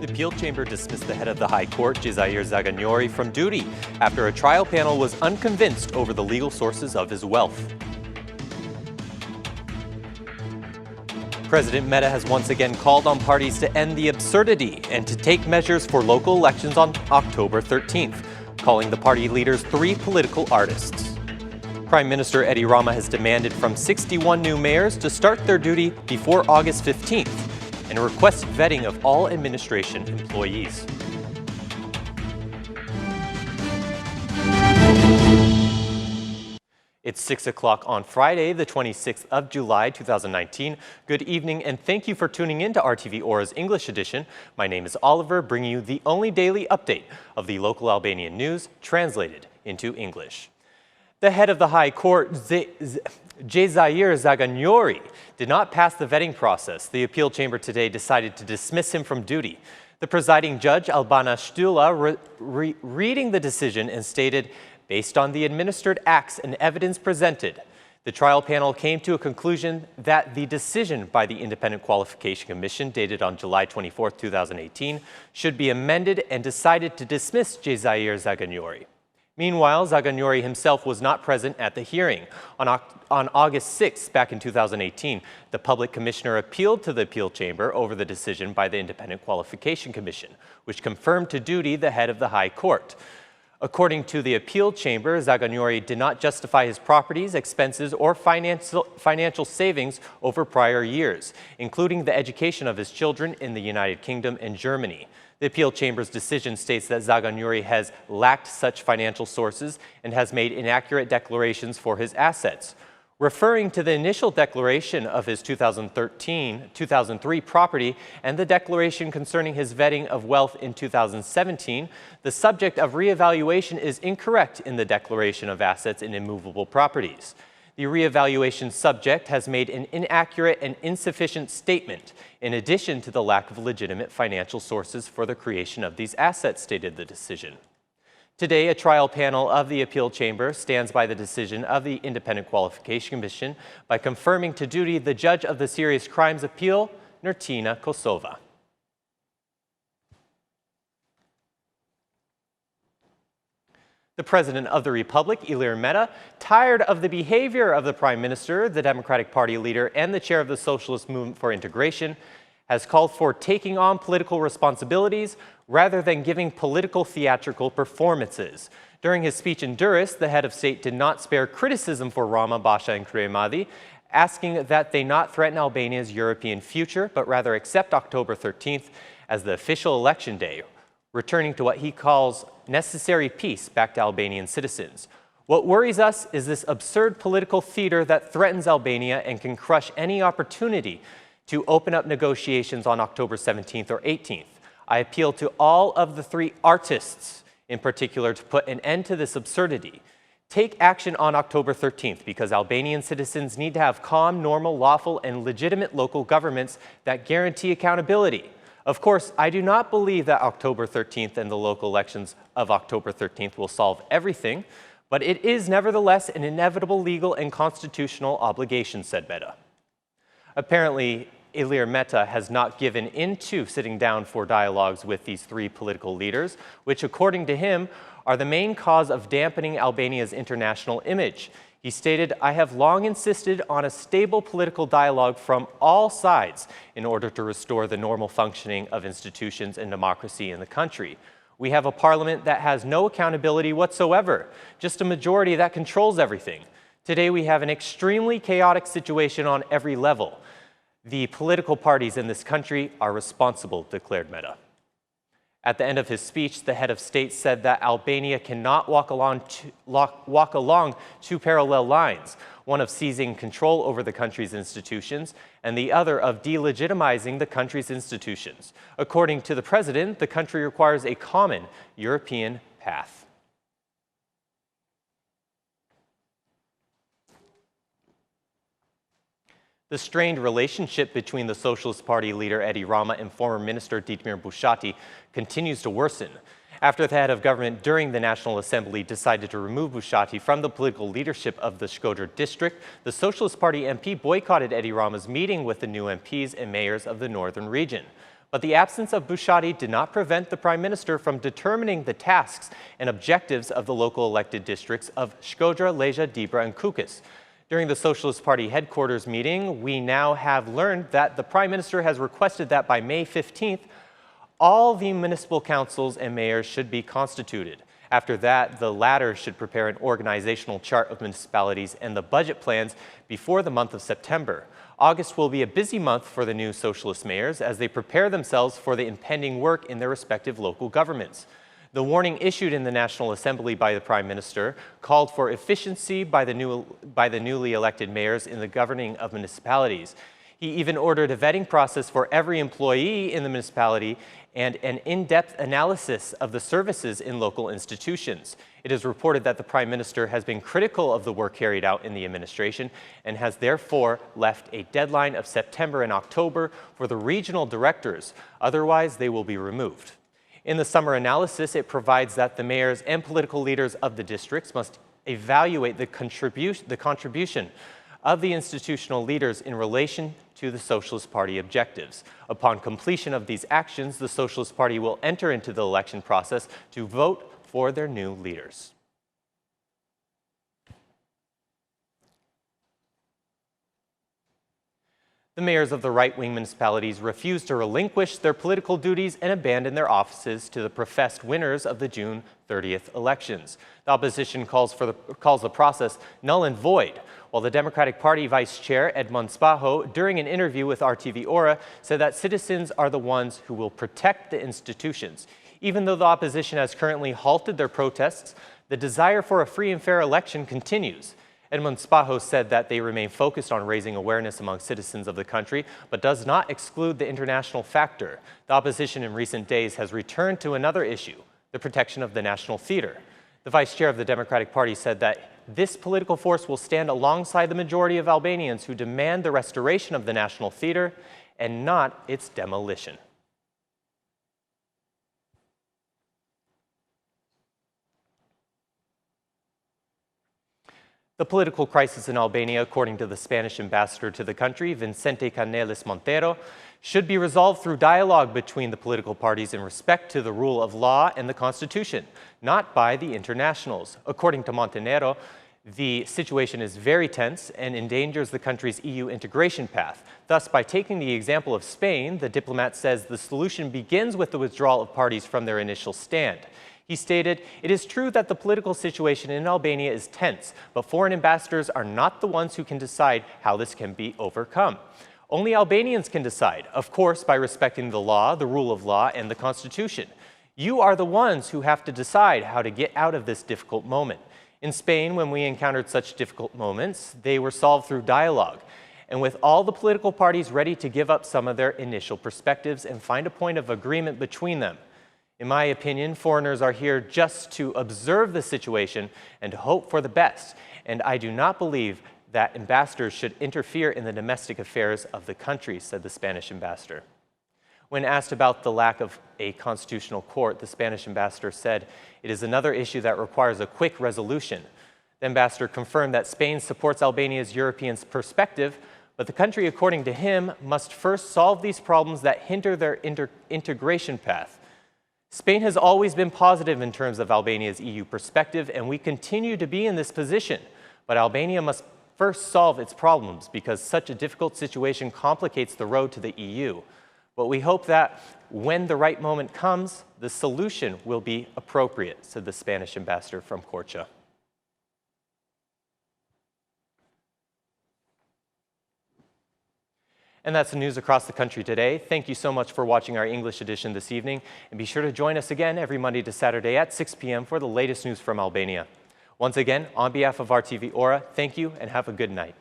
The appeal chamber dismissed the head of the High Court, Jazair Zaganyori, from duty after a trial panel was unconvinced over the legal sources of his wealth. President Mehta has once again called on parties to end the absurdity and to take measures for local elections on October 13th, calling the party leaders three political artists. Prime Minister Edi Rama has demanded from 61 new mayors to start their duty before August 15th and requested vetting of all administration employees. It's 6 o'clock on Friday, the 26th of July, 2019. Good evening, and thank you for tuning in to RTV Ora's English edition. My name is Oliver, bringing you the only daily update of the local Albanian news translated into English. The head of the High Court, Jazair Zaganyori, did not pass the vetting process. The appeal chamber today decided to dismiss him from duty. The presiding judge, Albana Shtula, reading the decision and stated, based on the administered acts and evidence presented, the trial panel came to a conclusion that the decision by the Independent Qualification Commission, dated on July 24, 2018, should be amended and decided to dismiss Jazair Zaganyori. Meanwhile, Zaganyori himself was not present at the hearing. On August 6, back in 2018, the public commissioner appealed to the appeal chamber over the decision by the Independent Qualification Commission, which confirmed to duty the head of the High Court. According to the appeal chamber, Zaganyori did not justify his properties, expenses, or financial savings over prior years, including the education of his children in the United Kingdom and Germany. The appeal chamber's decision states that Zaganyori has lacked such financial sources and has made inaccurate declarations for his assets. Referring to the initial declaration of his 2003 property and the declaration concerning his vetting of wealth in 2017, the subject of reevaluation is incorrect in the declaration of assets in immovable properties. The reevaluation subject has made an inaccurate and insufficient statement, in addition to the lack of legitimate financial sources for the creation of these assets, stated the decision. Today, a trial panel of the appeal chamber stands by the decision of the Independent Qualification Commission by confirming to duty the judge of the Serious Crimes Appeal, Nertina Kosova. The President of the Republic, Ilir Mehta, tired of the behavior of the Prime Minister, the Democratic Party leader, and the chair of the Socialist Movement for Integration, has called for taking on political responsibilities rather than giving political theatrical performances. During his speech in Durrës, the head of state did not spare criticism for Rama, Basha, and Kremadi, asking that they not threaten Albania's European future, but rather accept October 13th as the official election day, returning to what he calls necessary peace back to Albanian citizens. What worries us is this absurd political theater that threatens Albania and can crush any opportunity to open up negotiations on October 17th or 18th. I appeal to all of the three artists in particular to put an end to this absurdity. Take action on October 13th because Albanian citizens need to have calm, normal, lawful, and legitimate local governments that guarantee accountability. Of course, I do not believe that October 13th and the local elections of October 13th will solve everything, but it is nevertheless an inevitable legal and constitutional obligation, said Mehta. Apparently, Ilir Mehta has not given in to sitting down for dialogues with these three political leaders, which, according to him, are the main cause of dampening Albania's international image. He stated, "I have long insisted on a stable political dialogue from all sides in order to restore the normal functioning of institutions and democracy in the country. We have a parliament that has no accountability whatsoever, just a majority that controls everything. Today we have an extremely chaotic situation on every level. The political parties in this country are responsible," declared Mehta. At the end of his speech, the head of state said that Albania cannot walk along two parallel lines, one of seizing control over the country's institutions and the other of delegitimizing the country's institutions. According to the president, the country requires a common European path. The strained relationship between the Socialist Party leader Edi Rama and former Minister Ditmir Bushati continues to worsen. After the head of government during the National Assembly decided to remove Bushati from the political leadership of the Shkodër district, the Socialist Party MP boycotted Edi Rama's meeting with the new MPs and mayors of the northern region. But the absence of Bushati did not prevent the Prime Minister from determining the tasks and objectives of the local elected districts of Shkodra, Leja, Dibra, and Kukës. During the Socialist Party headquarters meeting, we now have learned that the Prime Minister has requested that by May 15th, all the municipal councils and mayors should be constituted. After that, the latter should prepare an organizational chart of municipalities and the budget plans before the month of September. August will be a busy month for the new socialist mayors as they prepare themselves for the impending work in their respective local governments. The warning issued in the National Assembly by the Prime Minister called for efficiency by the newly elected mayors in the governing of municipalities. He even ordered a vetting process for every employee in the municipality and an in-depth analysis of the services in local institutions. It is reported that the Prime Minister has been critical of the work carried out in the administration and has therefore left a deadline of September and October for the regional directors. Otherwise, they will be removed. In the summer analysis, it provides that the mayors and political leaders of the districts must evaluate the contribution of the institutional leaders in relation to the Socialist Party objectives. Upon completion of these actions, the Socialist Party will enter into the election process to vote for their new leaders. The mayors of the right-wing municipalities refuse to relinquish their political duties and abandon their offices to the professed winners of the June 30th elections. The opposition calls the process null and void, while the Democratic Party Vice Chair Edmond Spaho, during an interview with RTV Ora, said that citizens are the ones who will protect the institutions. Even though the opposition has currently halted their protests, the desire for a free and fair election continues. Edmond Spaho said that they remain focused on raising awareness among citizens of the country, but does not exclude the international factor. The opposition in recent days has returned to another issue, the protection of the National Theatre. The Vice Chair of the Democratic Party said that this political force will stand alongside the majority of Albanians who demand the restoration of the National Theatre and not its demolition. The political crisis in Albania, according to the Spanish ambassador to the country, Vicente Canelis Montero, should be resolved through dialogue between the political parties in respect to the rule of law and the Constitution, not by the internationals. According to Montenegro, the situation is very tense and endangers the country's EU integration path. Thus, by taking the example of Spain, the diplomat says the solution begins with the withdrawal of parties from their initial stand. He stated, "It is true that the political situation in Albania is tense, but foreign ambassadors are not the ones who can decide how this can be overcome. Only Albanians can decide, of course, by respecting the law, the rule of law, and the Constitution. You are the ones who have to decide how to get out of this difficult moment. In Spain, when we encountered such difficult moments, they were solved through dialogue, and with all the political parties ready to give up some of their initial perspectives and find a point of agreement between them. In my opinion, foreigners are here just to observe the situation and hope for the best, and I do not believe that ambassadors should interfere in the domestic affairs of the country," said the Spanish ambassador. When asked about the lack of a constitutional court, the Spanish ambassador said, "It is another issue that requires a quick resolution." The ambassador confirmed that Spain supports Albania's European perspective, but the country, according to him, must first solve these problems that hinder their integration path. Spain has always been positive in terms of Albania's EU perspective, and we continue to be in this position. But Albania must first solve its problems because such a difficult situation complicates the road to the EU. But we hope that when the right moment comes, the solution will be appropriate, said the Spanish ambassador from Korça. And that's the news across the country today. Thank you so much for watching our English edition this evening. And be sure to join us again every Monday to Saturday at 6 p.m. for the latest news from Albania. Once again, on behalf of RTV Ora, thank you and have a good night.